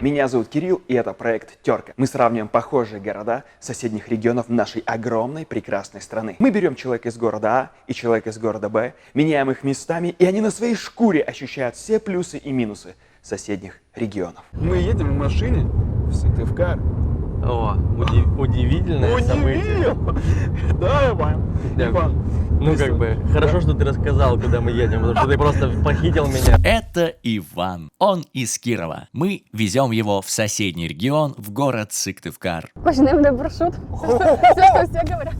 Меня зовут Кирилл, и это проект Терка. Мы сравниваем похожие города соседних регионов нашей огромной прекрасной страны. Мы берем человека из города А и человека из города Б, меняем их местами, и они на своей шкуре ощущают все плюсы и минусы соседних регионов. Мы едем в машине в Сыктывкар. О, удивительное событие. Да, Иван. Ну, как бы, хорошо, что ты рассказал, куда мы едем, потому что ты просто похитил меня. Это Иван. Он из Кирова. Мы везем его в соседний регион, в город Сыктывкар. Кожаный маршрут. Все говорят.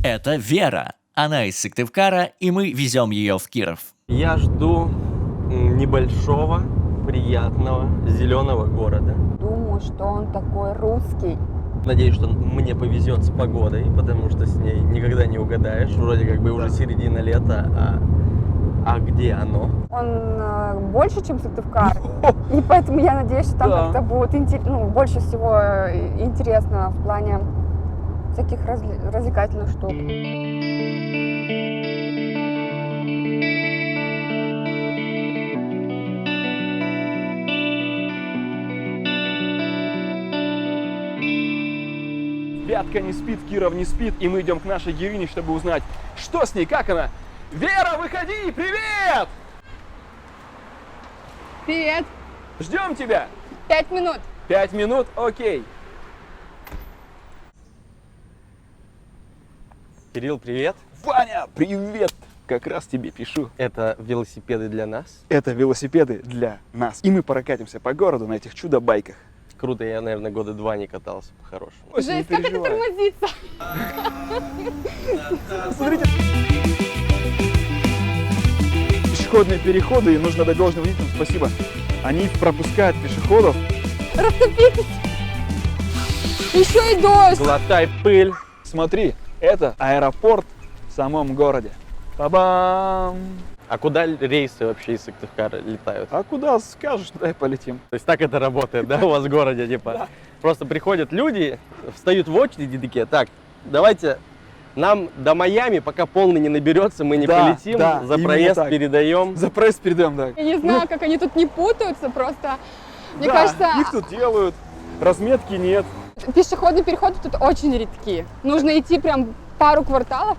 Это Вера. Она из Сыктывкара, и мы везем ее в Киров. Я жду небольшого, приятного, зеленого города. Думаю, что он такой русский. Надеюсь, что мне повезет с погодой, потому что с ней никогда не угадаешь. Вроде как бы уже середина лета, а где оно? Он больше, чем Сыктывкар. И поэтому я надеюсь, что там как-то будет больше всего интересно в плане всяких развлекательных штук. Вятка не спит, Киров не спит, и мы идем к нашей героине, чтобы узнать, что с ней, как она. Вера, выходи, привет! Привет. Ждем тебя. 5 минут. 5 минут, окей. Кирилл, привет. Ваня, привет! Как раз тебе пишу. Это велосипеды для нас. Это велосипеды для нас. И мы прокатимся по городу на этих чудо-байках. Круто, я, наверное, года 2 не катался по-хорошему. Жесть, как это тормозится? Смотрите. Пешеходные переходы, и нужно дать должное водителям спасибо. Они пропускают пешеходов. Растопитесь. Еще и дождь. Глотай пыль. Смотри, это аэропорт в самом городе. Ба-бам! А куда рейсы вообще из Сыктывкара летают? А куда скажешь, туда и полетим. То есть так это работает, да, у вас в городе, типа? Да. Просто приходят люди, встают в очередь и такие, так, давайте нам до Майами, пока полный не наберется, мы не полетим, за проезд передаем. За проезд передаем, да. Я не знаю, как они тут не путаются, просто, мне Да, кажется, их тут делают, разметки нет. пешеходные переходы тут очень редки. Нужно идти прям пару кварталов,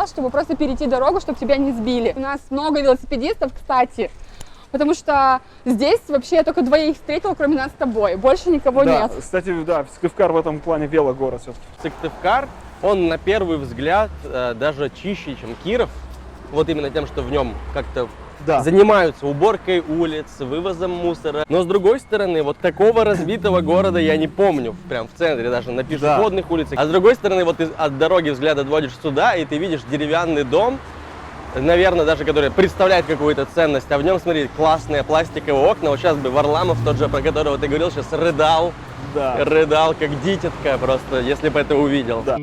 чтобы просто перейти дорогу, чтобы тебя не сбили. У нас много велосипедистов, кстати, потому что здесь вообще я только двоих встретила, кроме нас с тобой. Больше никого нет. Кстати, да, Сыктывкар в этом плане велогород все-таки. Сыктывкар, он на первый взгляд даже чище, чем Киров. Вот именно тем, что в нем как-то занимаются уборкой улиц, вывозом мусора. Но с другой стороны, вот такого разбитого города я не помню, прям в центре, даже на пешеходных улицах. А с другой стороны, вот ты от дороги взгляд отводишь сюда, и ты видишь деревянный дом, наверное, даже который представляет какую-то ценность, а в нем, смотри, классные пластиковые окна. Вот сейчас бы Варламов, тот же, про которого ты говорил, сейчас рыдал, как дитятка просто, если бы это увидел. Да.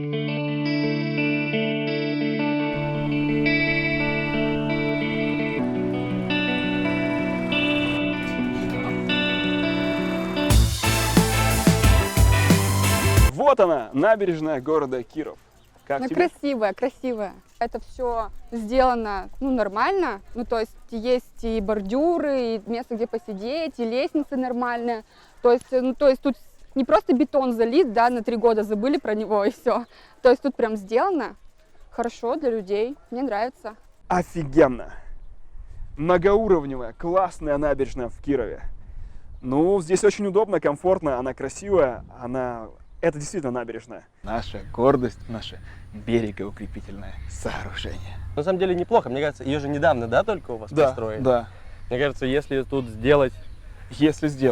Вот она, набережная города Киров. Как тебе? Красивая. Это все сделано, нормально. То есть есть и бордюры, и место, где посидеть, и лестницы нормальные. То есть тут не просто бетон залит, на 3 года забыли про него и все. То есть тут прям сделано хорошо для людей. Мне нравится. Офигенно. Многоуровневая, классная набережная в Кирове. Здесь очень удобно, комфортно, она красивая, Это действительно набережная. Наша гордость, наше берегоукрепительное сооружение. На самом деле неплохо, мне кажется, ее же недавно, только у вас построили? Да. Мне кажется, если тут сделать...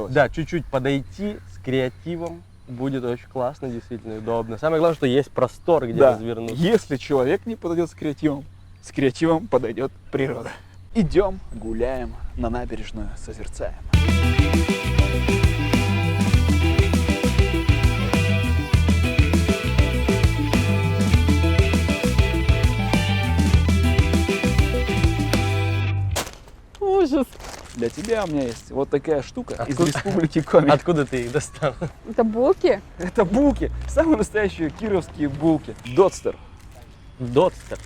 Да, чуть-чуть подойти с креативом, будет очень классно, действительно удобно. Самое главное, что есть простор, где развернуться. Если человек не подойдет с креативом подойдет природа. Идем, гуляем, на набережную созерцаем. Ужас. Для тебя у меня есть вот такая штука из республики Коми. Откуда ты их достал? Это булки? Это булки. Самые настоящие кировские булки. Дотстер. Дотстер.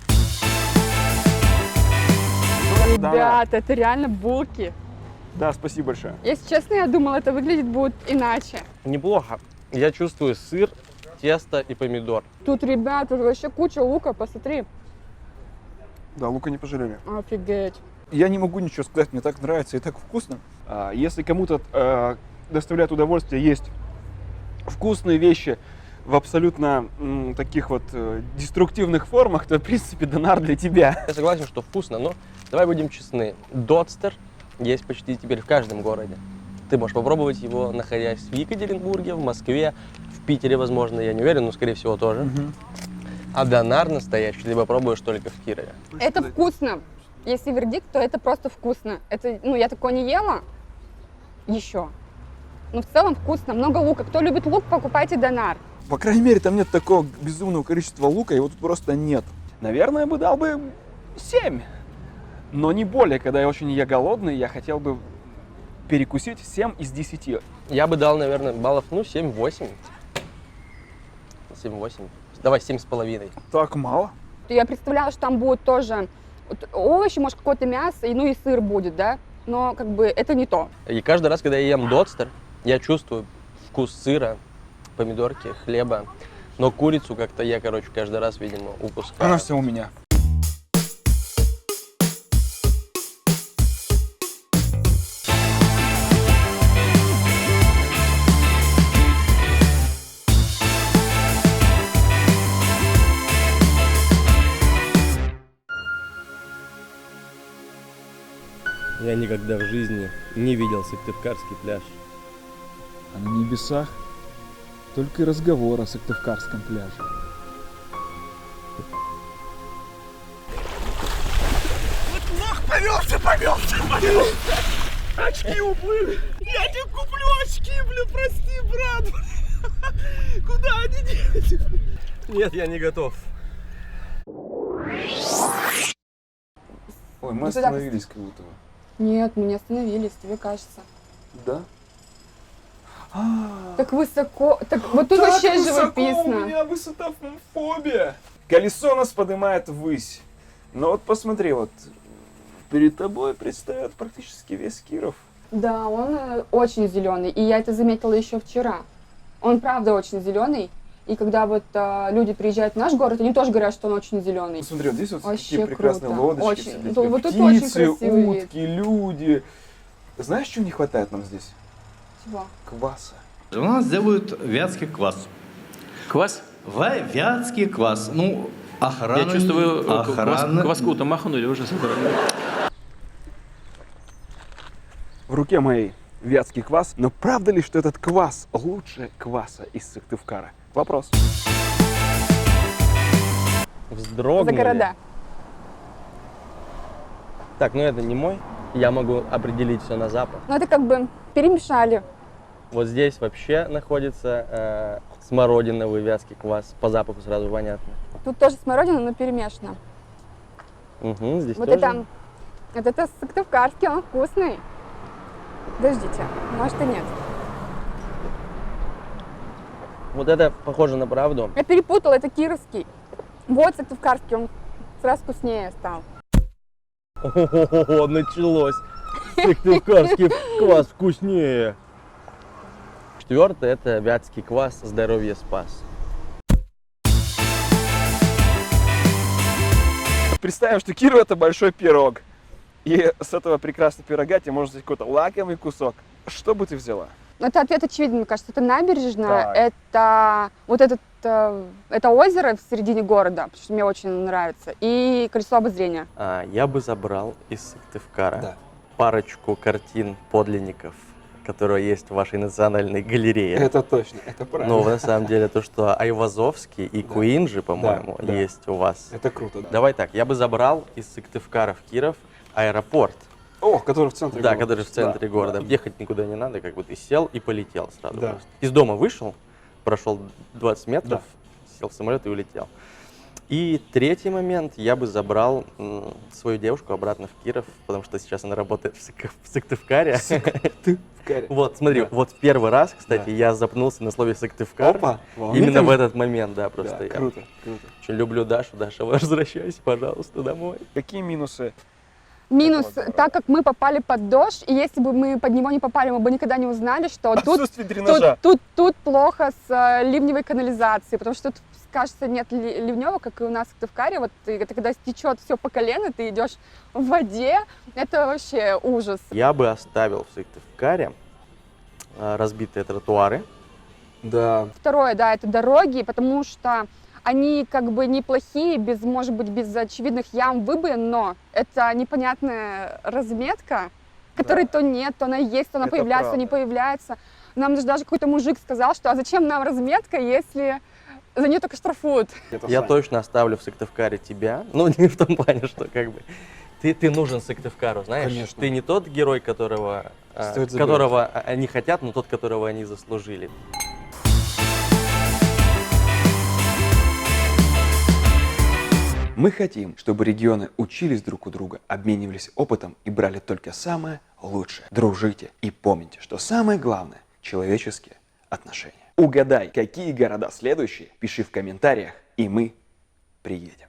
Ребята, это реально булки. Да, спасибо большое. Если честно, я думала, это выглядит будет иначе. Неплохо. Я чувствую сыр, тесто и помидор. Тут, ребят, тут вообще куча лука, посмотри. Да, лука не пожалели. Офигеть. Я не могу ничего сказать, мне так нравится и так вкусно. Если кому-то доставляет удовольствие есть вкусные вещи в абсолютно таких вот деструктивных формах, то, в принципе, донар для тебя. Я согласен, что вкусно, но давай будем честны. Дотстер есть почти теперь в каждом городе. Ты можешь попробовать его, находясь в Екатеринбурге, в Москве, в Питере, возможно, я не уверен, но, скорее всего, тоже. А донар настоящий ты попробуешь только в Кирове. Это вкусно. Если вердикт, то это просто вкусно. Это, ну, я такое не ела еще. Но в целом вкусно, много лука. Кто любит лук, покупайте донар. По крайней мере, там нет такого безумного количества лука, его тут просто нет. Наверное, я бы дал бы 7. Но не более, когда я голодный, я хотел бы перекусить 7 из 10. Я бы дал, наверное, баллов, 7-8. 7-8. Давай 7,5. Так мало? Я представляла, что там будет тоже вот овощи, может, какое-то мясо, и, ну и сыр будет, да? Но как бы это не то. И каждый раз, когда я ем дотстер, я чувствую вкус сыра, помидорки, хлеба. Но курицу как-то я, каждый раз, видимо, упускаю. Она все у меня. Я никогда в жизни не видел Сыктывкарский пляж. А на небесах только и разговор о Сыктывкарском пляже. Очки уплыли! Я тебе куплю очки, прости, брат! Куда они делись? Нет, я не готов. Ой, мы Ну, тогда- остановились как будто бы. Нет, мы не остановились, тебе кажется. Да? Так высоко, так вот тут вообще У живописно. меня высотофобия. Колесо нас поднимает ввысь. Но вот посмотри, вот перед тобой предстает практически весь Киров. Да, он очень зеленый, и я это заметила еще вчера. Он правда очень зеленый, и когда вот люди приезжают в наш город, они тоже говорят, что он очень зеленый. Смотри, вот здесь вот Вообще такие прекрасные круто. лодочки. Очень. всякие Да, вот тут очень птицы, красивый вид. утки, люди. Знаешь, чего не хватает нам здесь? Чего? Кваса. У нас делают вятский квас. Квас? Вятский квас. Ну, охрана... Я чувствую, вы охрана... кваску-то махнули уже собрали. В руке моей вятский квас, но правда ли, что этот квас лучше кваса из Сыктывкара? Вопрос. Вздрогнули. За города. Так, ну это не мой. Я могу определить все на запах. Ну это как бы перемешали. Вот здесь вообще находится смородиновый вятский квас. По запаху сразу понятно. Тут тоже смородина, но перемешана. Угу, здесь Вот тоже. это сыктывкарский, он вкусный. Подождите, может и нет. Вот это похоже на правду. Я перепутала, это кировский. Вот сыктывкарский, он сразу вкуснее стал. О, началось. Сыктывкарский квас вкуснее. Четвертое — это вятский квас «Здоровье спас». Представим, что Киров — это большой пирог. И с этого прекрасного пирога тебе можно взять какой-то лакомый кусок. Что бы ты взяла? Это ответ очевиден, мне кажется. Это набережная, Так. это вот это озеро в середине города, потому что мне очень нравится, и колесо обозрения. Я бы забрал из Сыктывкара парочку картин подлинников, которые есть в вашей национальной галерее. Это точно, это правильно. Но на самом деле то, что Айвазовский и Куинджи, по-моему, Да, да. есть у вас. Это круто, да. Давай так, я бы забрал из Сыктывкара в Киров аэропорт. О, который в центре Да, города. который в центре Да, города. да. Ехать никуда не надо, как бы ты сел и полетел сразу. Да. Просто. Из дома вышел, прошел 20 метров, Да. сел в самолет и улетел. И третий момент, я бы забрал свою девушку обратно в Киров, потому что сейчас она работает в Сыктывкаре. Сыктывкаре. Вот, смотри, Да. вот первый раз, кстати, Да. я запнулся на слове Сыктывкар. Опа! Именно в этот момент, да, Да, просто я круто, круто. очень люблю Дашу. Даша, возвращайся, пожалуйста, домой. Какие минусы Минус, так как мы попали под дождь, и если бы мы под него не попали, мы бы никогда не узнали, что тут плохо с ливневой канализацией, потому что тут, кажется, нет ливневого, как и у нас в Сыктывкаре. Вот это когда стечет все по колено, ты идешь в воде, это вообще ужас. Я бы оставил в Сыктывкаре разбитые тротуары. Да. Второе, да, это дороги, потому что они как бы неплохие, может быть, без очевидных ям, выбоин, но это непонятная разметка, которой то нет, то она есть, то она Это появляется, то не правда. появляется. Нам даже какой-то мужик сказал, что а зачем нам разметка, если за нее только штрафуют. Я точно оставлю в Сыктывкаре тебя. Ну, не в том плане, что как бы ты нужен Сыктывкару, знаешь? Конечно. Ты не тот герой, которого они хотят, но тот, которого они заслужили. Мы хотим, чтобы регионы учились друг у друга, обменивались опытом и брали только самое лучшее. Дружите и помните, что самое главное – человеческие отношения. Угадай, какие города следующие, пиши в комментариях, и мы приедем.